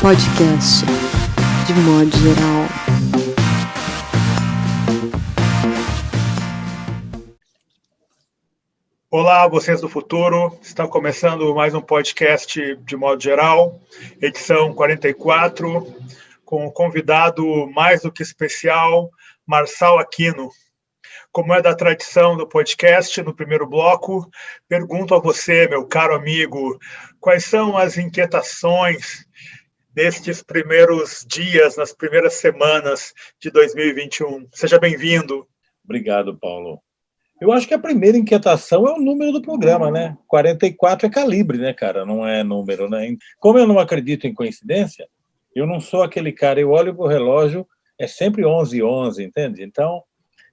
podcast, de modo geral. Olá, vocês do futuro. Está começando mais um podcast de modo geral, edição 44, com o convidado mais do que especial, Marçal Aquino. Como é da tradição do podcast, no primeiro bloco, pergunto a você, meu caro amigo, quais são as inquietações nestes primeiros dias, nas primeiras semanas de 2021? Seja bem-vindo. Obrigado, Paulo. Eu acho que a primeira inquietação é o número do programa, né? 44 é calibre, né, cara? Não é número, né? Como eu não acredito em coincidência, eu não sou aquele cara, eu olho pro relógio, é sempre 11h11, entende? Então,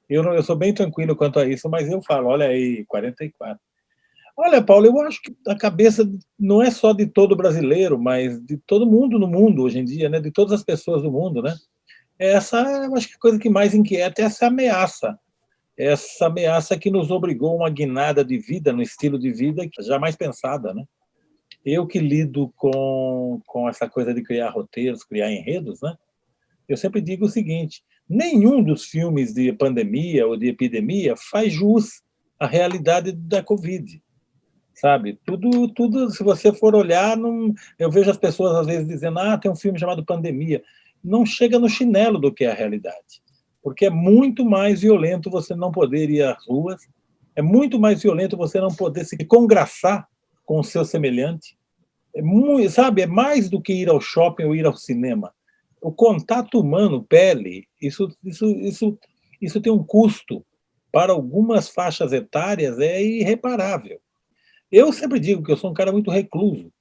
eu sou bem tranquilo quanto a isso, mas eu falo, olha aí, 44. Olha, Paulo, eu acho que a cabeça não é só de todo brasileiro, mas de todo mundo no mundo hoje em dia, né? De todas as pessoas do mundo, né? Eu acho que a coisa que mais inquieta é essa ameaça que nos obrigou a uma guinada de vida, no estilo de vida jamais pensada, né? Eu que lido com essa coisa de criar roteiros, criar enredos, né? Eu sempre digo o seguinte, nenhum dos filmes de pandemia ou de epidemia faz jus à realidade da Covid, sabe? Tudo, se você for olhar, não, eu vejo as pessoas às vezes dizendo, tem um filme chamado Pandemia. Não chega no chinelo do que é a realidade. Porque é muito mais violento você não poder ir às ruas, é muito mais violento você não poder se congraçar com o seu semelhante. Sabe, é mais do que ir ao shopping ou ir ao cinema. O contato humano, pele, isso tem um custo. Para algumas faixas etárias é irreparável. Eu sempre digo que eu sou um cara muito recluso.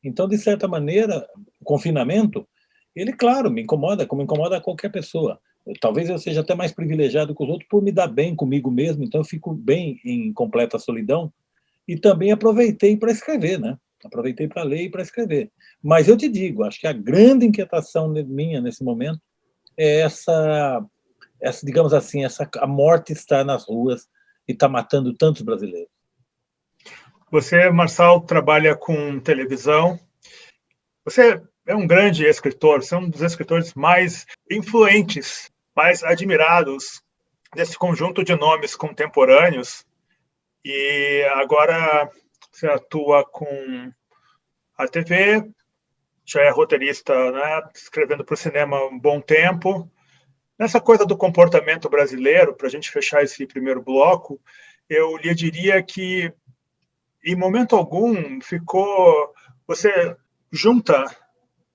Então, de certa maneira, o confinamento, ele, claro, me incomoda, como incomoda a qualquer pessoa. Talvez eu seja até mais privilegiado que os outros por me dar bem comigo mesmo, então eu fico bem em completa solidão. E também aproveitei para escrever, né? Aproveitei para ler e para escrever. Mas eu te digo, acho que a grande inquietação minha nesse momento é digamos assim, a morte está nas ruas e está matando tantos brasileiros. Você, Marçal, trabalha com televisão. Você é um grande escritor, você é um dos escritores mais influentes, mais admirados desse conjunto de nomes contemporâneos. E agora você atua com a TV, já é roteirista, né, escrevendo para o cinema há um bom tempo. Nessa coisa do comportamento brasileiro, para a gente fechar esse primeiro bloco, eu lhe diria que em momento algum você junta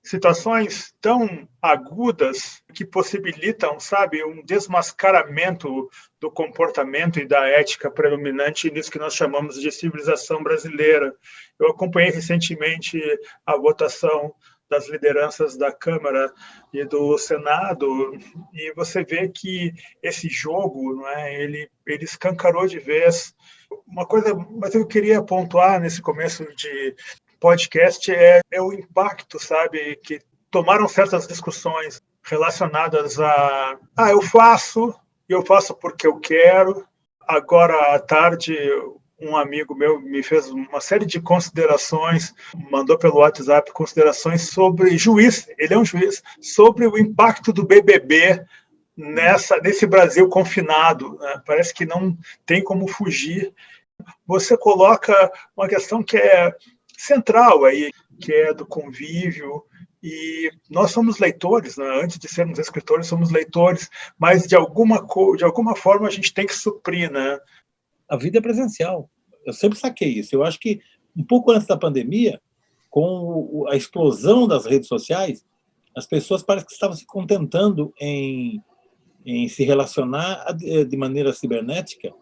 situações tão agudas que possibilitam, sabe, um desmascaramento do comportamento e da ética predominante nisso que nós chamamos de civilização brasileira. Eu acompanhei recentemente a votação das lideranças da Câmara e do Senado, e você vê que esse jogo, não é, ele escancarou de vez uma coisa, mas eu queria pontuar nesse começo de podcast é o impacto, sabe, que tomaram certas discussões relacionadas eu faço porque eu quero. Agora à tarde, um amigo meu me fez uma série de considerações, mandou pelo WhatsApp considerações sobre juiz, ele é um juiz, sobre o impacto do BBB nesse Brasil confinado, né? Parece que não tem como fugir. Você coloca uma questão que é central aí, que é do convívio, e nós somos leitores, né? Antes de sermos escritores, somos leitores, mas de alguma forma a gente tem que suprir, né? A vida é presencial. Eu sempre saquei isso. Eu acho que um pouco antes da pandemia, com a explosão das redes sociais, as pessoas parecem que estavam se contentando em se relacionar de maneira cibernética,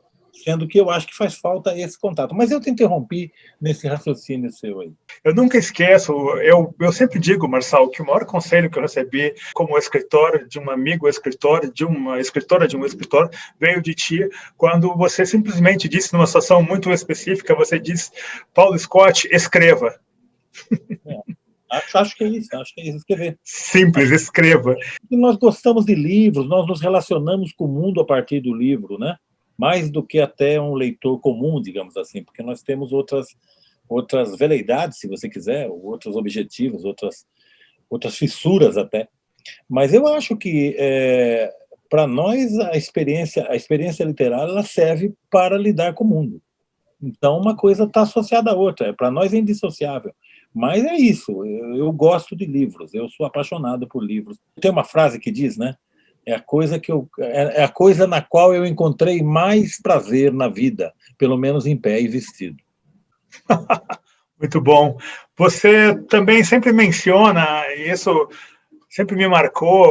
sendo que eu acho que faz falta esse contato. Mas eu te interrompi nesse raciocínio seu aí. Eu nunca esqueço, eu sempre digo, Marçal, que o maior conselho que eu recebi como escritor, de um amigo escritor, de uma escritora, de um escritor, veio de ti, quando você simplesmente disse, numa situação muito específica, você disse, Paulo Scott, escreva. Acho que é isso, escrever. Simples, escreva. Nós gostamos de livros, nós nos relacionamos com o mundo a partir do livro, né? Mais do que até um leitor comum, digamos assim, porque nós temos outras veleidades, se você quiser, outros objetivos, outras fissuras até. Mas eu acho que, para nós, a experiência literária ela serve para lidar com o mundo. Então, uma coisa está associada à outra. Para nós é indissociável. Mas é isso. Eu gosto de livros. Eu sou apaixonado por livros. Tem uma frase que diz, né? É a coisa na qual eu encontrei mais prazer na vida, pelo menos em pé e vestido. Muito bom. Você também sempre menciona, e isso sempre me marcou,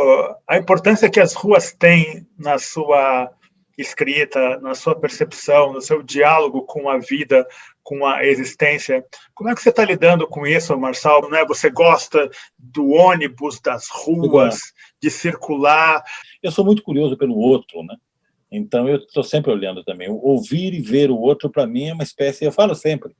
a importância que as ruas têm na sua escrita, na sua percepção, no seu diálogo com a vida, com a existência. Como é que você está lidando com isso, Marçal? Né? Você gosta do ônibus, das ruas, de circular? Eu sou muito curioso pelo outro, né? Então eu estou sempre olhando também. Ouvir e ver o outro, para mim, é uma espécie, eu falo sempre,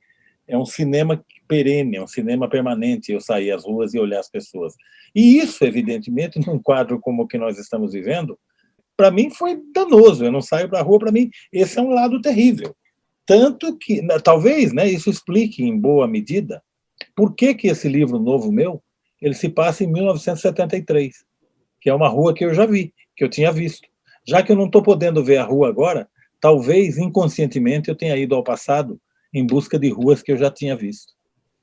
é um cinema perene, é um cinema permanente, eu sair às ruas e olhar as pessoas. E isso, evidentemente, num quadro como o que nós estamos vivendo, para mim foi danoso. Eu não saio para a rua, para mim, esse é um lado terrível. Tanto que, talvez, né, isso explique, em boa medida, por que esse livro novo meu, ele se passa em 1973, que é uma rua que eu já vi, que eu tinha visto. Já que eu não estou podendo ver a rua agora, talvez, inconscientemente, eu tenha ido ao passado em busca de ruas que eu já tinha visto.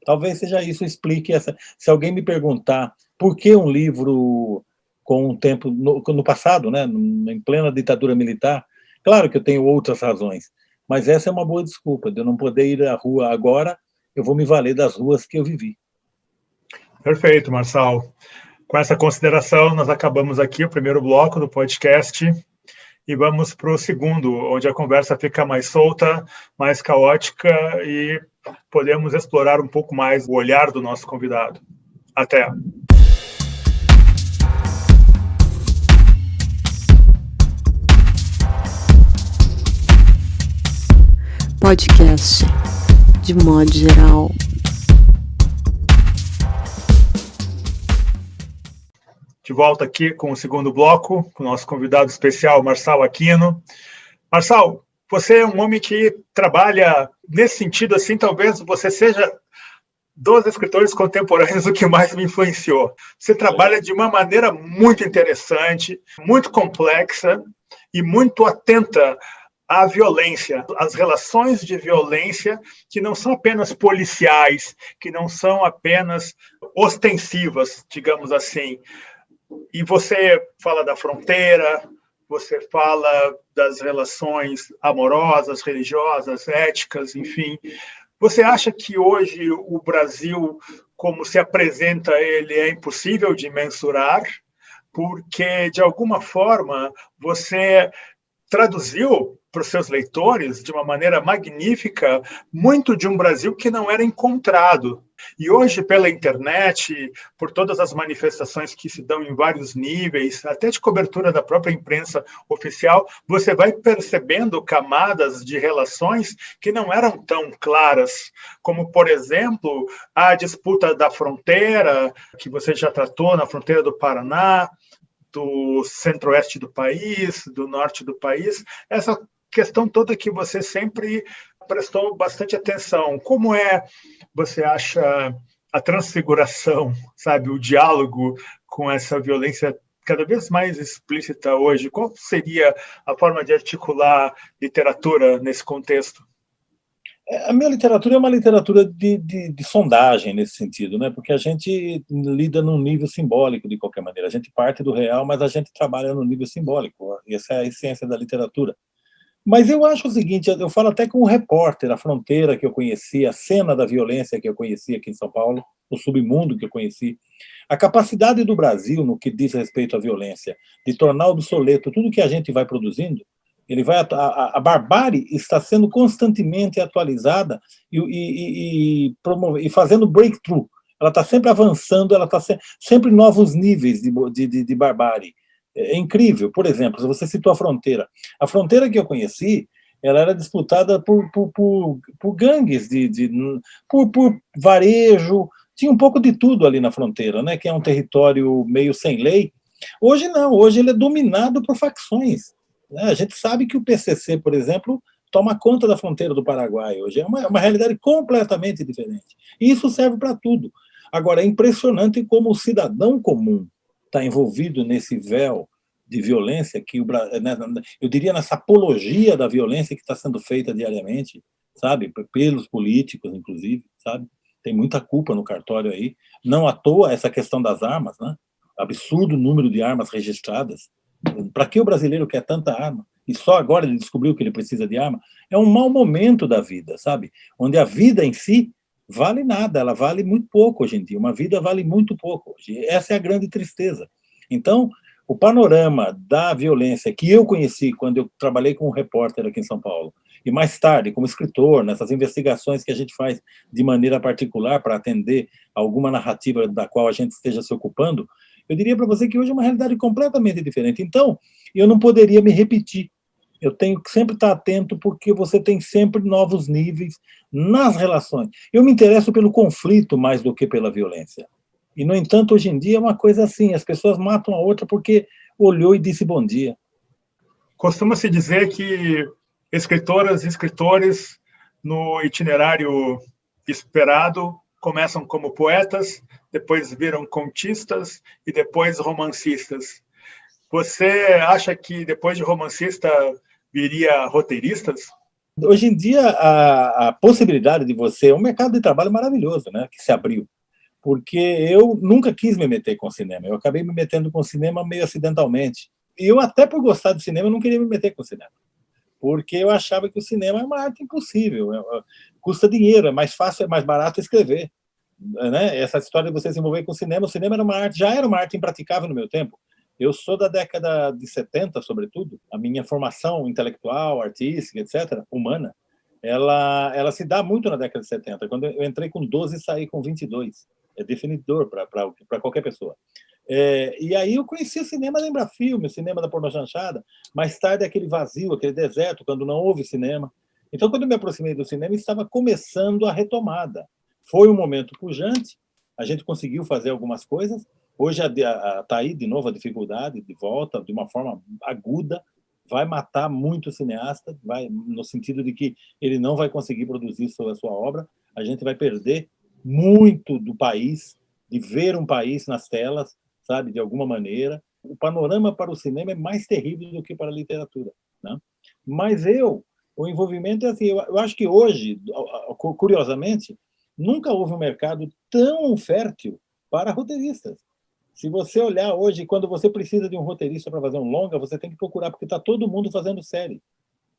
Talvez seja isso, explique essa. Se alguém me perguntar por que um livro com um tempo no passado, né, em plena ditadura militar, claro que eu tenho outras razões, mas essa é uma boa desculpa, de eu não poder ir à rua agora, eu vou me valer das ruas que eu vivi. Perfeito, Marçal. Com essa consideração, nós acabamos aqui o primeiro bloco do podcast e vamos para o segundo, onde a conversa fica mais solta, mais caótica e podemos explorar um pouco mais o olhar do nosso convidado. Até! Podcast, de modo geral. De volta aqui com o segundo bloco, com o nosso convidado especial, Marçal Aquino. Marçal, você é um homem que trabalha nesse sentido, assim, talvez você seja dos escritores contemporâneos o que mais me influenciou. Você trabalha de uma maneira muito interessante, muito complexa e muito atenta à violência, às relações de violência que não são apenas policiais, que não são apenas ostensivas, digamos assim. E você fala da fronteira, você fala das relações amorosas, religiosas, éticas, enfim. Você acha que hoje o Brasil, como se apresenta ele, é impossível de mensurar? Porque, de alguma forma, você traduziu para os seus leitores, de uma maneira magnífica, muito de um Brasil que não era encontrado. E hoje, pela internet, por todas as manifestações que se dão em vários níveis, até de cobertura da própria imprensa oficial, você vai percebendo camadas de relações que não eram tão claras, como, por exemplo, a disputa da fronteira, que você já tratou na fronteira do Paraná, do centro-oeste do país, do norte do país, essa questão toda que você sempre prestou bastante atenção. Como você acha, a transfiguração, sabe, o diálogo com essa violência cada vez mais explícita hoje? Qual seria a forma de articular literatura nesse contexto? A minha literatura é uma literatura de sondagem nesse sentido, né? Porque a gente lida num nível simbólico, de qualquer maneira. A gente parte do real, mas a gente trabalha no nível simbólico. Essa é a essência da literatura. Mas eu acho o seguinte, eu falo até com o repórter, a fronteira que eu conheci, a cena da violência que eu conheci aqui em São Paulo, o submundo que eu conheci, a capacidade do Brasil, no que diz respeito à violência, de tornar obsoleto tudo que a gente vai produzindo. A barbárie está sendo constantemente atualizada e fazendo breakthrough. Ela está sempre avançando, ela está sempre em novos níveis de barbárie. É incrível. Por exemplo, se você citou a fronteira que eu conheci, ela era disputada por gangues, por varejo, tinha um pouco de tudo ali na fronteira, né? Que é um território meio sem lei. Hoje não, hoje ele é dominado por facções. A gente sabe que o PCC, por exemplo, toma conta da fronteira do Paraguai hoje. É uma realidade completamente diferente. E isso serve para tudo. Agora, é impressionante como o cidadão comum está envolvido nesse véu de violência, eu diria nessa apologia da violência que está sendo feita diariamente, sabe? Pelos políticos, inclusive, sabe? Tem muita culpa no cartório aí. Não à toa essa questão das armas, né? Absurdo número de armas registradas. Para que o brasileiro quer tanta arma? E só agora ele descobriu que ele precisa de arma? É um mau momento da vida, sabe? Onde a vida em si vale nada, ela vale muito pouco hoje em dia. Uma vida vale muito pouco hoje. Essa é a grande tristeza. Então, o panorama da violência que eu conheci quando eu trabalhei como repórter aqui em São Paulo, e mais tarde como escritor, nessas investigações que a gente faz de maneira particular para atender alguma narrativa da qual a gente esteja se ocupando, eu diria para você que hoje é uma realidade completamente diferente. Então, eu não poderia me repetir. Eu tenho que sempre estar atento, porque você tem sempre novos níveis nas relações. Eu me interesso pelo conflito mais do que pela violência. E, no entanto, hoje em dia é uma coisa assim, as pessoas matam a outra porque olhou e disse bom dia. Costuma-se dizer que escritoras e escritores, no itinerário esperado, começam como poetas, depois viram contistas e depois romancistas. Você acha que depois de romancista viria roteiristas? Hoje em dia, a possibilidade de você... Um mercado de trabalho maravilhoso, né, que se abriu. Porque eu nunca quis me meter com cinema. Eu acabei me metendo com cinema meio acidentalmente. E eu, até por gostar de cinema, não queria me meter com cinema. Porque eu achava que o cinema é uma arte impossível. Custa dinheiro, é mais fácil, é mais barato escrever. Né? Essa história de você se envolver com o cinema era uma arte, já era uma arte impraticável no meu tempo. Eu sou da década de 70, sobretudo. A minha formação intelectual, artística, etc., humana, ela se dá muito na década de 70. Quando eu entrei com 12 e saí com 22. É definidor para qualquer pessoa. E aí eu conheci o cinema da Embrafilme, o cinema da pornochanchada, mais tarde aquele vazio, aquele deserto, quando não houve cinema. Então, quando eu me aproximei do cinema, estava começando a retomada. Foi um momento pujante, a gente conseguiu fazer algumas coisas. Hoje está aí de novo a dificuldade, de volta, de uma forma aguda, vai matar muito cineasta, vai, no sentido de que ele não vai conseguir produzir sobre a sua obra, a gente vai perder muito do país, de ver um país nas telas, sabe, de alguma maneira. O panorama para o cinema é mais terrível do que para a literatura, né? Mas o envolvimento é assim, eu acho que hoje, curiosamente, nunca houve um mercado tão fértil para roteiristas. Se você olhar hoje, quando você precisa de um roteirista para fazer um longa, você tem que procurar, porque está todo mundo fazendo série.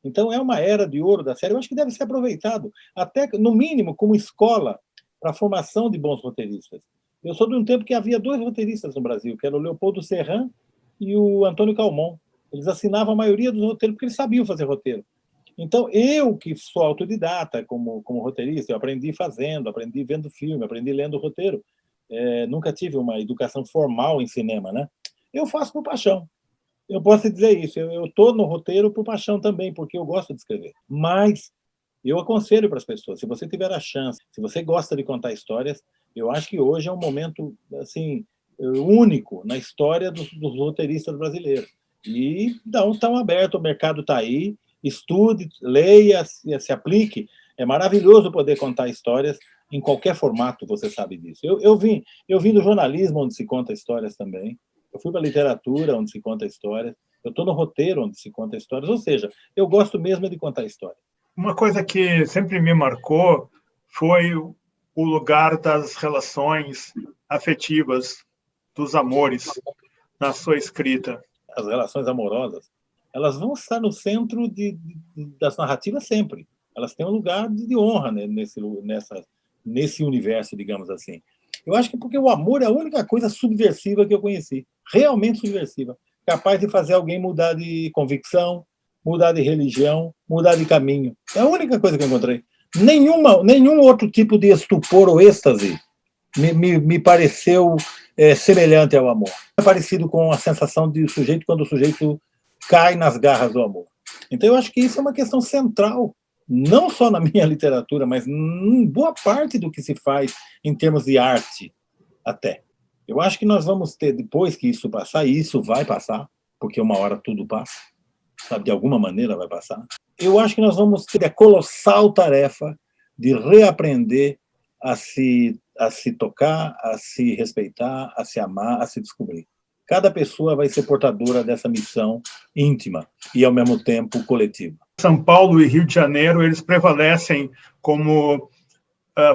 Então, é uma era de ouro da série. Eu acho que deve ser aproveitado, até, no mínimo, como escola para a formação de bons roteiristas. Eu sou de um tempo que havia 2 roteiristas no Brasil, que era o Leopoldo Serran e o Antônio Calmon. Eles assinavam a maioria dos roteiros porque eles sabiam fazer roteiro. Então, eu, que sou autodidata como roteirista, eu aprendi fazendo, aprendi vendo filme, aprendi lendo roteiro. Nunca tive uma educação formal em cinema, né? Eu faço por paixão. Eu posso dizer isso. Eu estou no roteiro por paixão também, porque eu gosto de escrever. Mas eu aconselho para as pessoas, se você tiver a chance, se você gosta de contar histórias, eu acho que hoje é um momento assim único na história dos roteiristas brasileiros. E então estão abertos, o mercado está aí, estude, leia, se aplique. É maravilhoso poder contar histórias em qualquer formato, você sabe disso. Eu vim do jornalismo, onde se conta histórias também. Eu fui para a literatura, onde se conta histórias. Eu estou no roteiro, onde se conta histórias. Ou seja, eu gosto mesmo de contar histórias. Uma coisa que sempre me marcou foi o lugar das relações afetivas, dos amores, na sua escrita. As relações amorosas, elas vão estar no centro das narrativas sempre. Elas têm um lugar de honra, né, nesse universo, digamos assim. Eu acho que porque o amor é a única coisa subversiva que eu conheci, realmente subversiva, capaz de fazer alguém mudar de convicção, mudar de religião, mudar de caminho. É a única coisa que eu encontrei. Nenhum outro tipo de estupor ou êxtase me pareceu semelhante ao amor. É parecido com a sensação de sujeito quando o sujeito cai nas garras do amor. Então, eu acho que isso é uma questão central, não só na minha literatura, mas em boa parte do que se faz em termos de arte, até. Eu acho que nós vamos ter, depois que isso passar, e isso vai passar, porque uma hora tudo passa, sabe, de alguma maneira vai passar, eu acho que nós vamos ter a colossal tarefa de reaprender a se a se tocar, a se respeitar, a se amar, a se descobrir. Cada pessoa vai ser portadora dessa missão íntima e, ao mesmo tempo, coletiva. São Paulo e Rio de Janeiro, eles prevalecem como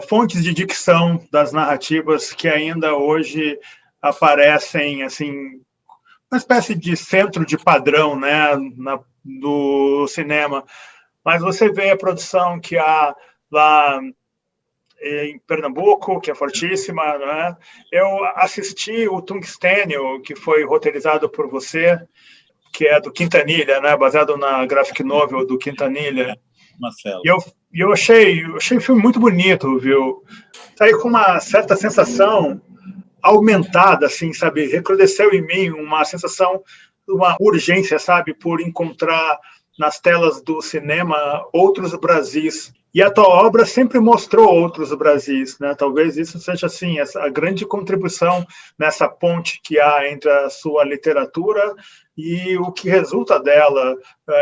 fontes de dicção das narrativas que ainda hoje aparecem, assim, uma espécie de centro de padrão, né, do cinema. Mas você vê a produção que há lá em Pernambuco, que é fortíssima, né? Eu assisti o Tungstênio, que foi roteirizado por você, que é do Quintanilha, né? Baseado na graphic novel do Quintanilha. Marcelo. E eu achei o filme muito bonito, viu? Saí com uma certa sensação aumentada, assim, sabe? Recrudesceu em mim uma sensação, uma urgência, sabe? Por encontrar nas telas do cinema outros Brasis. E a tua obra sempre mostrou outros Brasis, né? Talvez isso seja, assim, a grande contribuição nessa ponte que há entre a sua literatura e o que resulta dela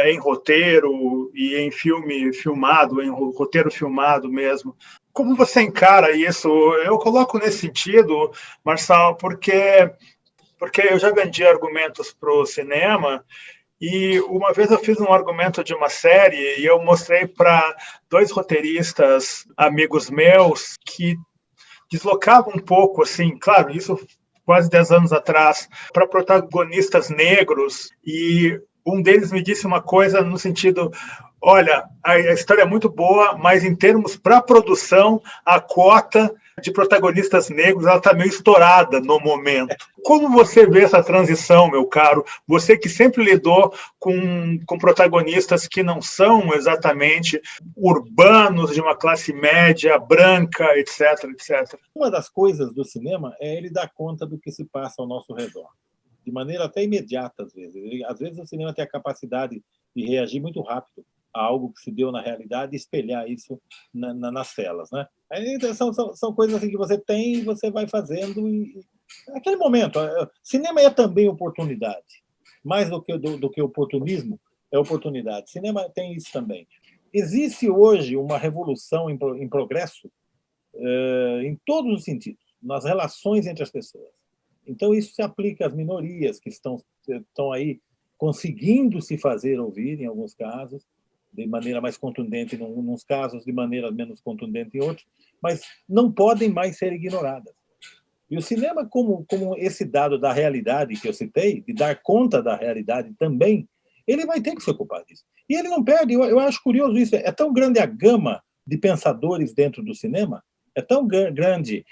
em roteiro e em filme filmado, em roteiro filmado mesmo. Como você encara isso? Eu coloco nesse sentido, Marçal, porque eu já vendi argumentos para o cinema. E uma vez eu fiz um argumento de uma série e eu mostrei para 2 roteiristas amigos meus que deslocavam um pouco, assim, claro, isso quase 10 anos atrás, para protagonistas negros, e um deles me disse uma coisa no sentido: olha, a história é muito boa, mas em termos para produção, a cota de protagonistas negros ela está meio estourada no momento. Como você vê essa transição, meu caro? Você que sempre lidou com protagonistas que não são exatamente urbanos, de uma classe média, branca, etc, etc. Uma das coisas do cinema é ele dar conta do que se passa ao nosso redor, de maneira até imediata, às vezes. Às vezes o cinema tem a capacidade de reagir muito rápido a algo que se deu na realidade e espelhar isso nas telas, né? São coisas assim que você tem e você vai fazendo. Naquele momento, cinema é também oportunidade. Mais do que oportunismo, é oportunidade. Cinema tem isso também. Existe hoje uma revolução em progresso em todos os sentidos, nas relações entre as pessoas. Então, isso se aplica às minorias que estão aí conseguindo se fazer ouvir, em alguns casos, de maneira mais contundente em alguns casos, de maneira menos contundente em outros, mas não podem mais ser ignoradas. E o cinema, como esse dado da realidade que eu citei, de dar conta da realidade também, ele vai ter que se ocupar disso. E ele não perde, eu acho curioso isso, é tão grande a gama de pensadores dentro do cinema, é tão grande,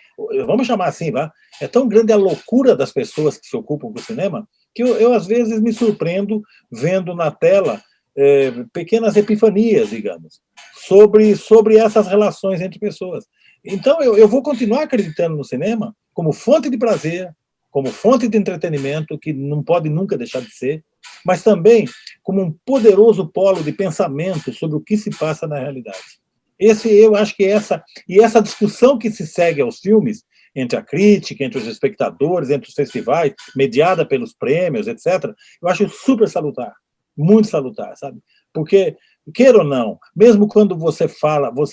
vamos chamar assim, é tão grande a loucura das pessoas que se ocupam do cinema, que eu às vezes me surpreendo vendo na tela pequenas epifanias, digamos, sobre essas relações entre pessoas. Então, eu vou continuar acreditando no cinema como fonte de prazer, como fonte de entretenimento, que não pode nunca deixar de ser, mas também como um poderoso polo de pensamento sobre o que se passa na realidade. Eu acho que essa discussão que se segue aos filmes, entre a crítica, entre os espectadores, entre os festivais, mediada pelos prêmios, etc., eu acho super salutar, muito salutar, sabe? Porque, queira ou não, mesmo quando você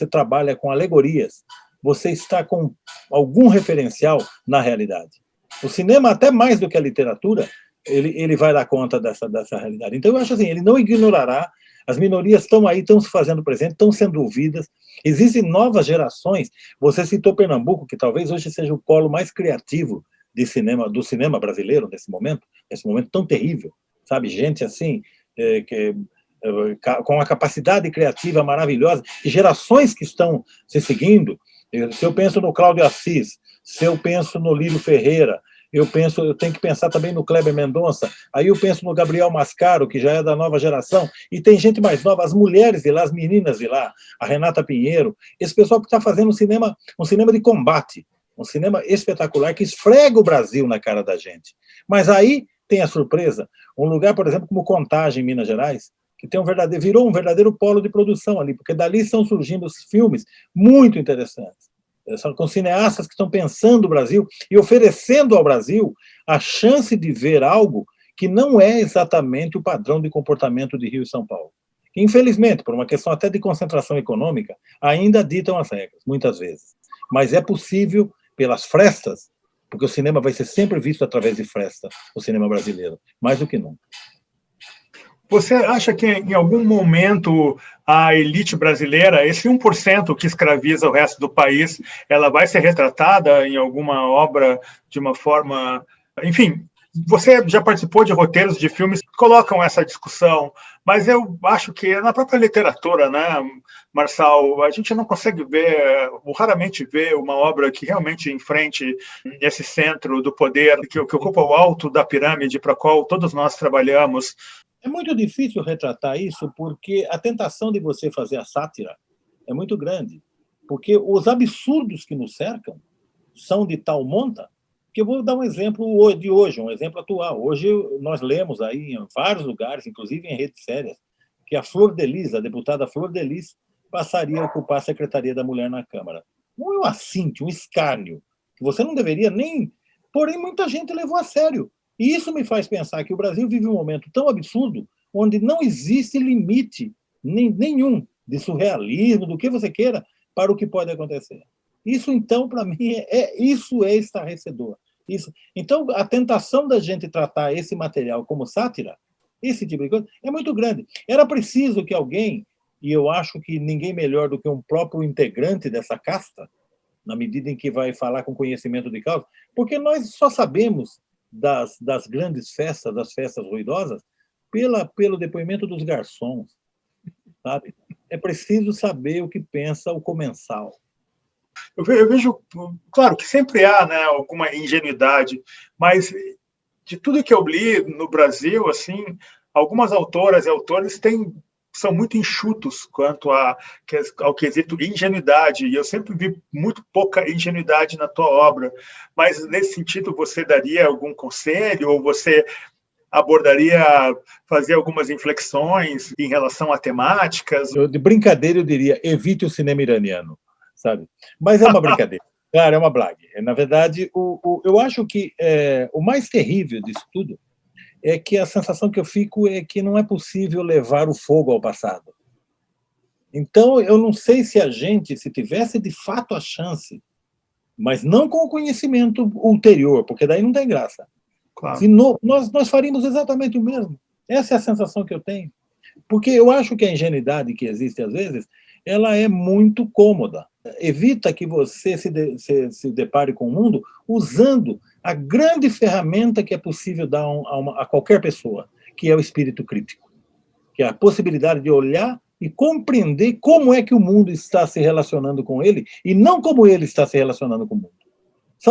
trabalha com alegorias, você está com algum referencial na realidade. O cinema, até mais do que a literatura, ele vai dar conta dessa realidade. Então, eu acho assim, ele não ignorará, as minorias estão aí, estão se fazendo presentes, estão sendo ouvidas, existem novas gerações. Você citou Pernambuco, que talvez hoje seja o polo mais criativo do cinema brasileiro nesse momento tão terrível, sabe? Gente assim, com uma capacidade criativa maravilhosa, e gerações que estão se seguindo. Se eu penso no Cláudio Assis, se eu penso no Lírio Ferreira, eu tenho que pensar também no Kleber Mendonça, aí eu penso no Gabriel Mascaro, que já é da nova geração, e tem gente mais nova, as mulheres de lá, as meninas de lá, a Renata Pinheiro, esse pessoal que está fazendo um cinema de combate, um cinema espetacular, que esfrega o Brasil na cara da gente. Mas aí tem a surpresa, um lugar, por exemplo, como Contagem, em Minas Gerais, que virou um verdadeiro polo de produção ali, porque dali estão surgindo os filmes muito interessantes. São com cineastas que estão pensando o Brasil e oferecendo ao Brasil a chance de ver algo que não é exatamente o padrão de comportamento de Rio e São Paulo. Infelizmente, por uma questão até de concentração econômica, ainda ditam as regras, muitas vezes. Mas é possível pelas frestas, porque o cinema vai ser sempre visto através de fresta, o cinema brasileiro, mais do que nunca. Você acha que em algum momento a elite brasileira, esse 1% que escraviza o resto do país, ela vai ser retratada em alguma obra de uma forma... Enfim, você já participou de roteiros de filmes que colocam essa discussão, mas eu acho que na própria literatura, né, Marçal, a gente não consegue ver, ou raramente vê uma obra que realmente enfrente esse centro do poder, que ocupa o alto da pirâmide para a qual todos nós trabalhamos. É muito difícil retratar isso porque a tentação de você fazer a sátira é muito grande, porque os absurdos que nos cercam são de tal monta que eu vou dar um exemplo de hoje, um exemplo atual. Hoje nós lemos aí em vários lugares, inclusive em redes sérias, que a Flor de Lis, a deputada Flor de Lis, passaria a ocupar a Secretaria da Mulher na Câmara. Um assinte, um escárnio, que você não deveria nem... Porém, muita gente levou a sério. E isso me faz pensar que o Brasil vive um momento tão absurdo, onde não existe limite nenhum de surrealismo, do que você queira, para o que pode acontecer. Isso, então, para mim, isso é estarrecedor. Isso. Então, a tentação da gente tratar esse material como sátira, esse tipo de coisa, é muito grande. Era preciso que alguém, e eu acho que ninguém melhor do que um próprio integrante dessa casta, na medida em que vai falar com conhecimento de causa, porque nós só sabemos das grandes festas, das festas ruidosas, pelo depoimento dos garçons, sabe? É preciso saber o que pensa o comensal. Eu vejo, claro, que sempre há, né, alguma ingenuidade, mas de tudo que eu li no Brasil, assim, algumas autoras e autores são muito enxutos quanto ao quesito ingenuidade, e eu sempre vi muito pouca ingenuidade na tua obra. Mas, nesse sentido, você daria algum conselho, ou você abordaria, fazer algumas inflexões em relação a temáticas? De brincadeira, eu diria, evite o cinema iraniano, sabe? Mas é uma brincadeira. Claro, é uma blague. Na verdade, eu acho que o mais terrível disso tudo é que a sensação que eu fico é que não é possível levar o fogo ao passado. Então, eu não sei se a gente, se tivesse de fato a chance, mas não com o conhecimento ulterior, porque daí não tem graça. Claro. Se nós faríamos exatamente o mesmo. Essa é a sensação que eu tenho. Porque eu acho que a ingenuidade que existe às vezes, ela é muito cômoda. Evita que você se depare com o mundo usando a grande ferramenta que é possível dar a qualquer pessoa, que é o espírito crítico, que é a possibilidade de olhar e compreender como é que o mundo está se relacionando com ele e não como ele está se relacionando com o mundo.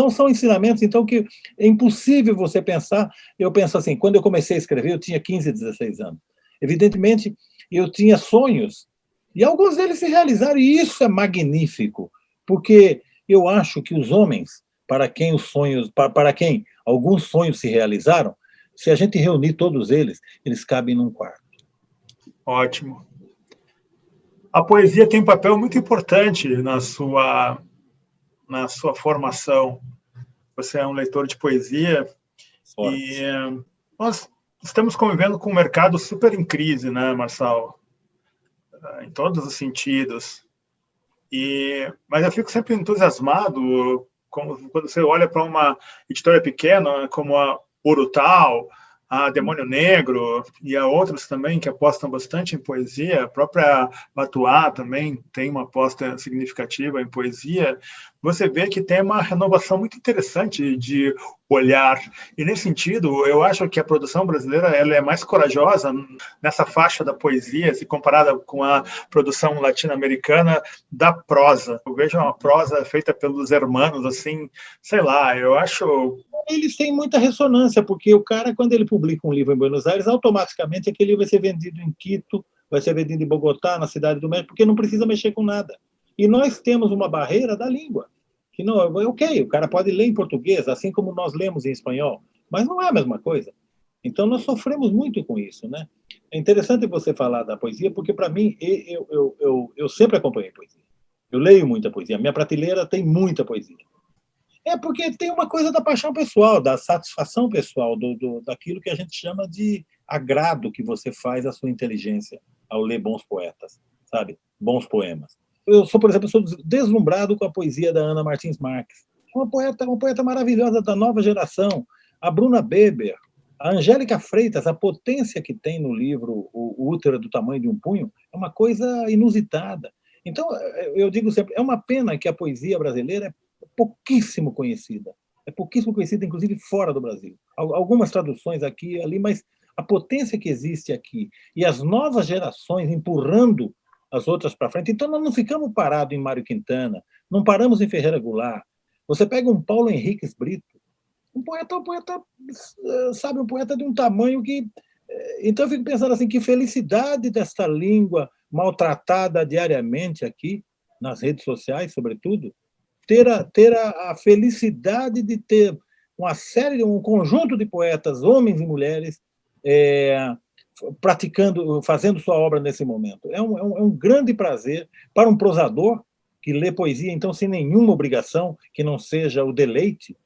São ensinamentos, então, que é impossível você pensar. Eu penso assim, quando eu comecei a escrever, eu tinha 15, 16 anos. Evidentemente, eu tinha sonhos, e alguns deles se realizaram, e isso é magnífico, porque eu acho que os homens, para quem alguns sonhos se realizaram, se a gente reunir todos eles cabem num quarto. Ótimo. A poesia tem um papel muito importante na sua formação. Você é um leitor de poesia. Forte. E nós estamos convivendo com um mercado super em crise, né, Marçal? Em todos os sentidos. Mas eu fico sempre entusiasmado quando você olha para uma editora pequena como a Urutau, a Demônio Negro, e há outros também que apostam bastante em poesia. A própria Matuá também tem uma aposta significativa em poesia. Você vê que tem uma renovação muito interessante de olhar. E, nesse sentido, eu acho que a produção brasileira ela é mais corajosa nessa faixa da poesia, se comparada com a produção latino-americana da prosa. Eu vejo uma prosa feita pelos hermanos, assim, sei lá, eu acho... Eles têm muita ressonância, porque o cara, quando ele publica um livro em Buenos Aires, automaticamente aquele livro vai ser vendido em Quito, vai ser vendido em Bogotá, na Cidade do México, porque não precisa mexer com nada. E nós temos uma barreira da língua. Que não, ok, o cara pode ler em português, assim como nós lemos em espanhol, mas não é a mesma coisa. Então, nós sofremos muito com isso, né? É interessante você falar da poesia, porque, para mim, eu sempre acompanhei poesia. Eu leio muita poesia. A minha prateleira tem muita poesia. É porque tem uma coisa da paixão pessoal, da satisfação pessoal, daquilo que a gente chama de agrado que você faz à sua inteligência ao ler bons poetas, sabe? Bons poemas. Eu sou, por exemplo, deslumbrado com a poesia da Ana Martins Marques. uma poeta maravilhosa da nova geração, a Bruna Beber, a Angélica Freitas, a potência que tem no livro O Útero do Tamanho de um Punho é uma coisa inusitada. Então, eu digo sempre, é uma pena que a poesia brasileira é pouquíssimo conhecida. É pouquíssimo conhecida, inclusive, fora do Brasil. Algumas traduções aqui e ali, mas a potência que existe aqui e as novas gerações empurrando as outras para frente. Então, nós não ficamos parados em Mário Quintana, não paramos em Ferreira Goulart. Você pega um Paulo Henriques Brito, um poeta, sabe, um poeta de um tamanho que... Então, eu fico pensando assim, que felicidade desta língua maltratada diariamente aqui, nas redes sociais, sobretudo, ter a felicidade de ter um conjunto de poetas, homens e mulheres, praticando, fazendo sua obra nesse momento. É um grande prazer para um prosador que lê poesia, então, sem nenhuma obrigação, que não seja o deleite,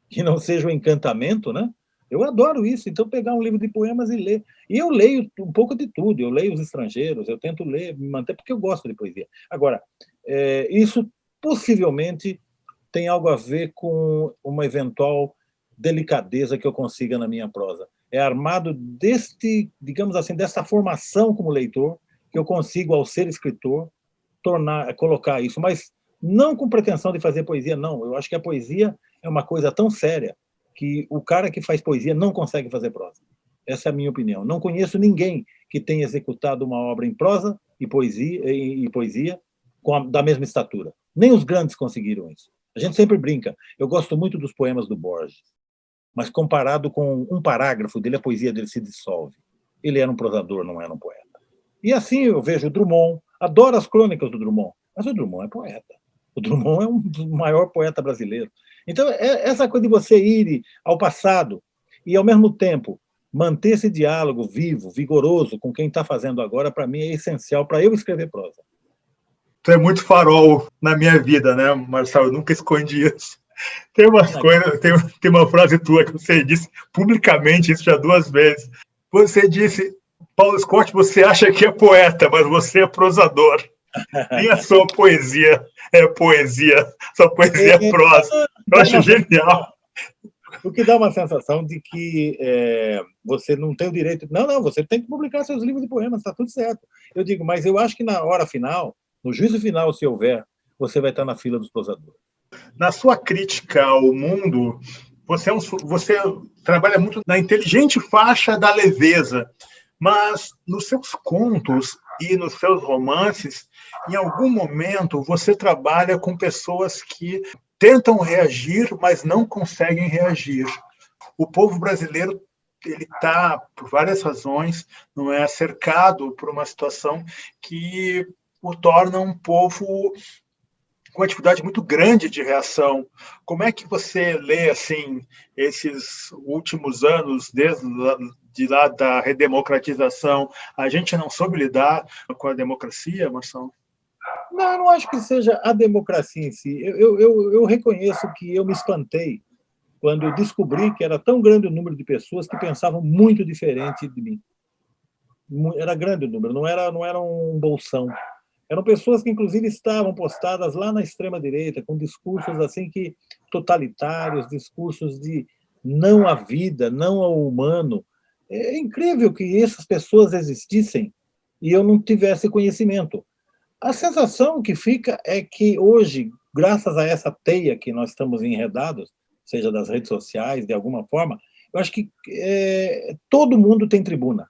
que não seja o encantamento, né? Eu adoro isso, então pegar um livro de poemas e ler. E eu leio um pouco de tudo, eu leio os estrangeiros, eu tento ler, me manter, porque eu gosto de poesia. Agora, isso possivelmente tem algo a ver com uma eventual delicadeza que eu consiga na minha prosa. É armado digamos assim, dessa formação como leitor, que eu consigo, ao ser escritor, colocar isso, mas não com pretensão de fazer poesia, não. Eu acho que a poesia é uma coisa tão séria que o cara que faz poesia não consegue fazer prosa. Essa é a minha opinião. Não conheço ninguém que tenha executado uma obra em prosa e poesia da mesma estatura. Nem os grandes conseguiram isso. A gente sempre brinca. Eu gosto muito dos poemas do Borges, mas comparado com um parágrafo dele, a poesia dele se dissolve. Ele era um prosador, não era um poeta. E assim eu vejo o Drummond, adoro as crônicas do Drummond, mas o Drummond é poeta. O Drummond é um dos maiores poetas brasileiros. Então, essa coisa de você ir ao passado e, ao mesmo tempo, manter esse diálogo vivo, vigoroso com quem está fazendo agora, para mim, é essencial para eu escrever prosa. Tu é muito farol na minha vida, né, Marcelo? Eu nunca escondi isso. Tem uma frase tua que você disse publicamente, isso já 2 vezes. Você disse, Paulo Scott, você acha que é poeta, mas você é prosador. Nem a sua poesia é poesia, sua poesia é prosa. Eu acho genial. O que dá uma sensação de que você não tem o direito... Não, você tem que publicar seus livros de poemas, está tudo certo. Eu digo, mas eu acho que na hora final, no juízo final, se houver, você vai estar na fila dos prosadores. Na sua crítica ao mundo, você trabalha muito na inteligente faixa da leveza, mas nos seus contos e nos seus romances, em algum momento você trabalha com pessoas que tentam reagir, mas não conseguem reagir. O povo brasileiro ele está, por várias razões, não é cercado por uma situação que o torna um povo com uma dificuldade muito grande de reação. Como é que você lê assim esses últimos anos, desde lá da redemocratização? A gente não soube lidar com a democracia, Marcelo? Não, eu não acho que seja a democracia em si. Eu reconheço que eu me espantei quando eu descobri que era tão grande o número de pessoas que pensavam muito diferente de mim. Era grande o número, não era um bolsão. Eram pessoas que, inclusive, estavam postadas lá na extrema-direita, com discursos assim que totalitários, discursos de não à vida, não ao humano. É incrível que essas pessoas existissem e eu não tivesse conhecimento. A sensação que fica é que hoje, graças a essa teia que nós estamos enredados, seja das redes sociais, de alguma forma, eu acho que todo mundo tem tribuna.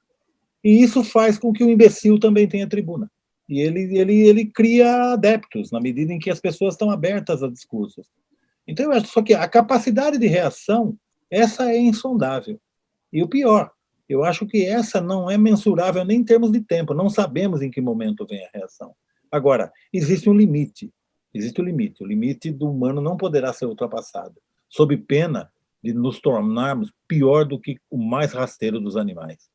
E isso faz com que o imbecil também tenha tribuna. E ele cria adeptos, na medida em que as pessoas estão abertas a discursos. Então, eu acho só que a capacidade de reação, essa é insondável. E o pior, eu acho que essa não é mensurável nem em termos de tempo, não sabemos em que momento vem a reação. Agora, existe um limite. Existe o limite. O limite do humano não poderá ser ultrapassado, sob pena de nos tornarmos pior do que o mais rasteiro dos animais.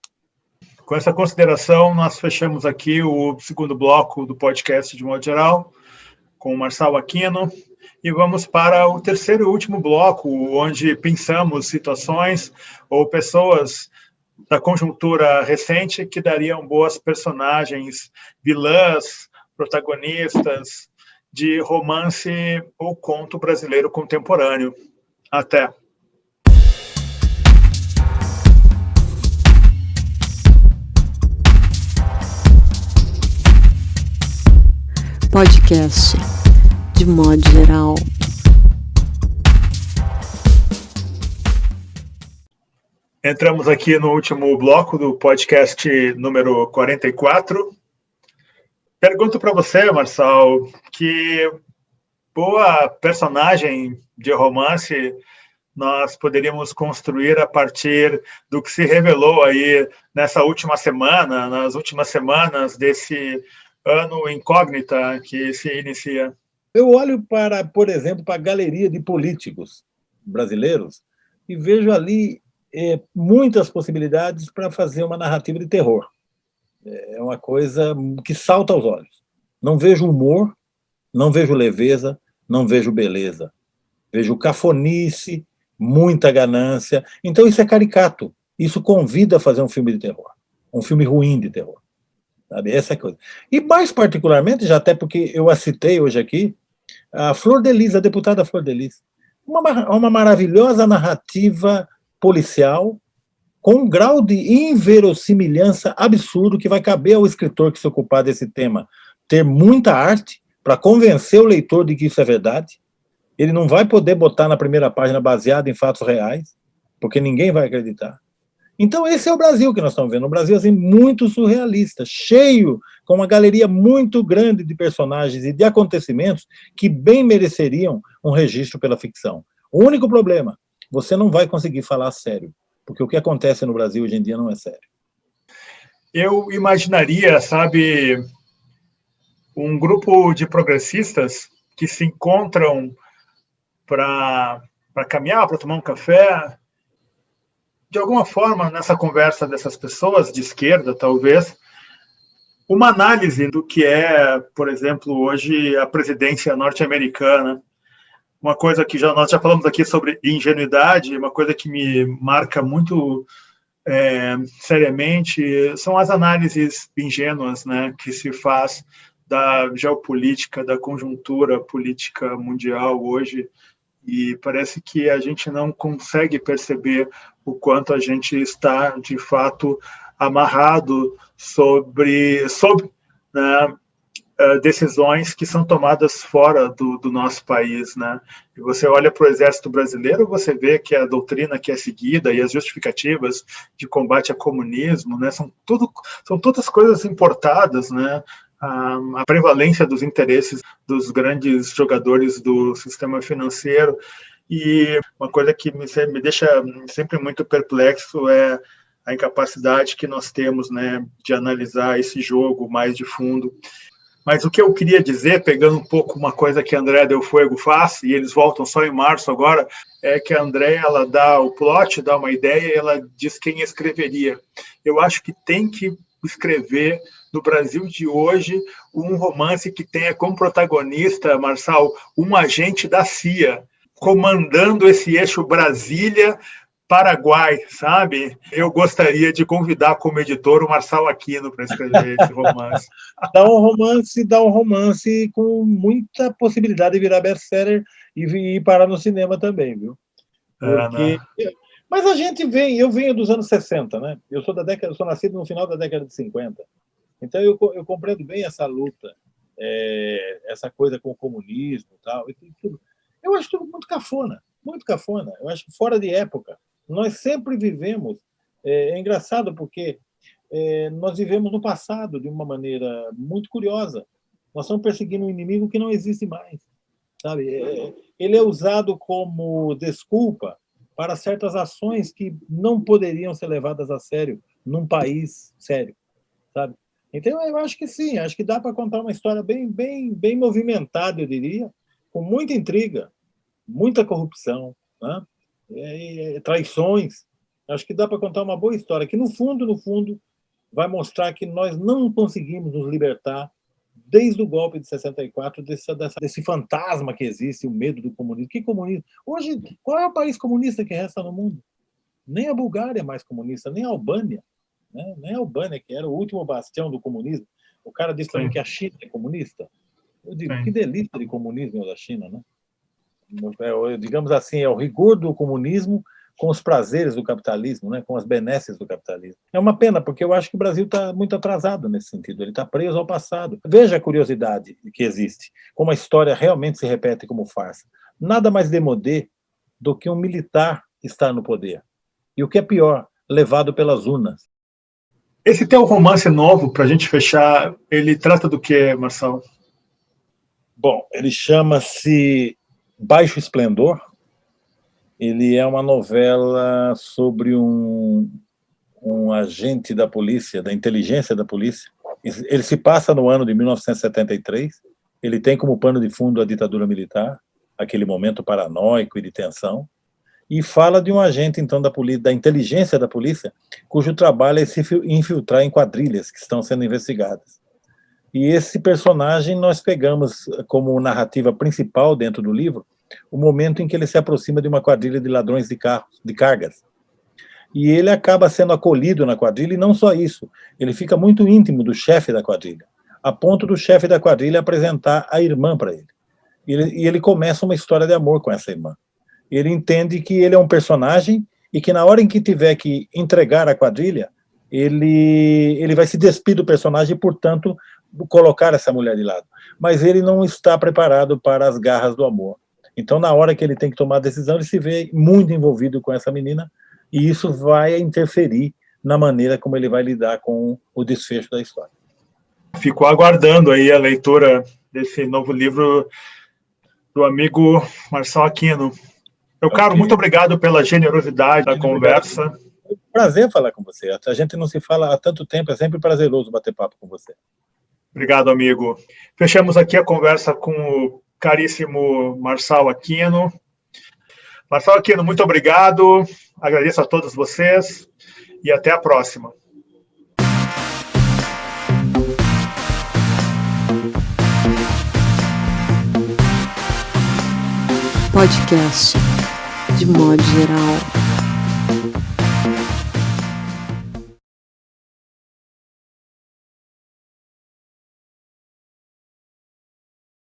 Com essa consideração, nós fechamos aqui o segundo bloco do podcast de modo geral, com o Marçal Aquino, e vamos para o terceiro e último bloco, onde pensamos situações ou pessoas da conjuntura recente que dariam boas personagens, vilãs, protagonistas de romance ou conto brasileiro contemporâneo. Até! Podcast, de modo geral. Entramos aqui no último bloco do podcast número 44. Pergunto para você, Marçal, que boa personagem de romance nós poderíamos construir a partir do que se revelou aí nessa última semana, nas últimas semanas desse ano incógnita que se inicia? Eu olho para, por exemplo, para a galeria de políticos brasileiros e vejo ali muitas possibilidades para fazer uma narrativa de terror. É uma coisa que salta aos olhos. Não vejo humor, não vejo leveza, não vejo beleza. Vejo cafonice, muita ganância. Então isso é caricato. Isso convida a fazer um filme de terror. Um filme ruim de terror. Sabe? Essa é a coisa. E mais particularmente, já até porque eu a citei hoje aqui, a Flor de Lis, a deputada Flor de Lis. Uma maravilhosa narrativa policial com um grau de inverossimilhança absurdo que vai caber ao escritor que se ocupar desse tema ter muita arte para convencer o leitor de que isso é verdade. Ele não vai poder botar na primeira página baseado em fatos reais, porque ninguém vai acreditar. Então esse é o Brasil que nós estamos vendo, um Brasil assim, muito surrealista, cheio, com uma galeria muito grande de personagens e de acontecimentos que bem mereceriam um registro pela ficção. O único problema, você não vai conseguir falar sério, porque o que acontece no Brasil hoje em dia não é sério. Eu imaginaria, sabe, um grupo de progressistas que se encontram para caminhar, para tomar um café. De alguma forma, nessa conversa dessas pessoas, de esquerda, talvez, uma análise do que é, por exemplo, hoje a presidência norte-americana. Uma coisa que nós já falamos aqui sobre ingenuidade, uma coisa que me marca muito seriamente, são as análises ingênuas, né, que se faz da geopolítica, da conjuntura política mundial hoje, e parece que a gente não consegue perceber o quanto a gente está, de fato, amarrado sobre né, decisões que são tomadas fora do nosso país, né? E você olha para o Exército Brasileiro, você vê que a doutrina que é seguida e as justificativas de combate ao comunismo, né, são todas coisas importadas, né? A prevalência dos interesses dos grandes jogadores do sistema financeiro. E uma coisa que me deixa sempre muito perplexo é a incapacidade que nós temos, né, de analisar esse jogo mais de fundo. Mas o que eu queria dizer, pegando um pouco uma coisa que a Andréa Del Fuego faz, e eles voltam só em março agora, é que a Andréa, ela dá o plot, dá uma ideia, e ela diz quem escreveria. Eu acho que tem que escrever, no Brasil de hoje, um romance que tenha como protagonista, Marçal, um agente da CIA, comandando esse eixo Brasília-Paraguai, sabe? Eu gostaria de convidar como editor o Marçal Aquino para escrever esse romance. Dá um romance com muita possibilidade de virar best-seller e parar no cinema também, viu? Porque... Mas a gente eu venho dos anos 60, né? Eu sou nascido no final da década de 50. Então eu compreendo bem essa luta, essa coisa com o comunismo e tal. E tudo. Eu acho tudo muito cafona, muito cafona. Eu acho fora de época. Nós sempre vivemos. É engraçado porque nós vivemos no passado de uma maneira muito curiosa. Nós estamos perseguindo um inimigo que não existe mais, sabe? Ele é usado como desculpa para certas ações que não poderiam ser levadas a sério num país sério, sabe? Então, eu acho que sim, acho que dá para contar uma história bem movimentada, eu diria, com muita intriga, muita corrupção, né? Traições. Acho que dá para contar uma boa história, que no fundo, vai mostrar que nós não conseguimos nos libertar desde o golpe de 64, desse fantasma que existe, o medo do comunismo. Que comunismo? Hoje, qual é o país comunista que resta no mundo? Nem a Bulgária é mais comunista, nem a Albânia. Né? Nem a Albânia, que era o último bastião do comunismo. O cara diz para mim que a China é comunista. Eu digo, Sim. que delícia de comunismo é o da China, né? Digamos assim, é o rigor do comunismo com os prazeres do capitalismo, né? Com as benesses do capitalismo. É uma pena, porque eu acho que o Brasil está muito atrasado nesse sentido, ele está preso ao passado. Veja a curiosidade que existe, como a história realmente se repete como farsa. Nada mais démodé do que um militar estar no poder. E o que é pior, levado pelas urnas. Esse teu romance novo, para a gente fechar, ele trata do que, Marçal? Bom, ele chama-se Baixo Esplendor. Ele é uma novela sobre um agente da polícia, da inteligência da polícia. Ele se passa no ano de 1973. Ele tem como pano de fundo a ditadura militar, aquele momento paranoico e de tensão. E fala de um agente, então, da inteligência da polícia, cujo trabalho é se infiltrar em quadrilhas que estão sendo investigadas. E esse personagem nós pegamos como narrativa principal dentro do livro o momento em que ele se aproxima de uma quadrilha de ladrões de carros, de cargas. E ele acaba sendo acolhido na quadrilha, e não só isso, ele fica muito íntimo do chefe da quadrilha, a ponto do chefe da quadrilha apresentar a irmã para ele. E ele começa uma história de amor com essa irmã. Ele entende que ele é um personagem e que na hora em que tiver que entregar a quadrilha, ele vai se despir do personagem e, portanto, colocar essa mulher de lado. Mas ele não está preparado para as garras do amor. Então, na hora que ele tem que tomar a decisão, ele se vê muito envolvido com essa menina e isso vai interferir na maneira como ele vai lidar com o desfecho da história. Fico aguardando aí a leitura desse novo livro do amigo Marçal Aquino. Meu caro, muito obrigado pela generosidade da conversa. É um prazer falar com você. A gente não se fala há tanto tempo, é sempre prazeroso bater papo com você. Obrigado, amigo. Fechamos aqui a conversa com o caríssimo Marçal Aquino. Marçal Aquino, muito obrigado. Agradeço a todos vocês e até a próxima. Podcast de modo geral.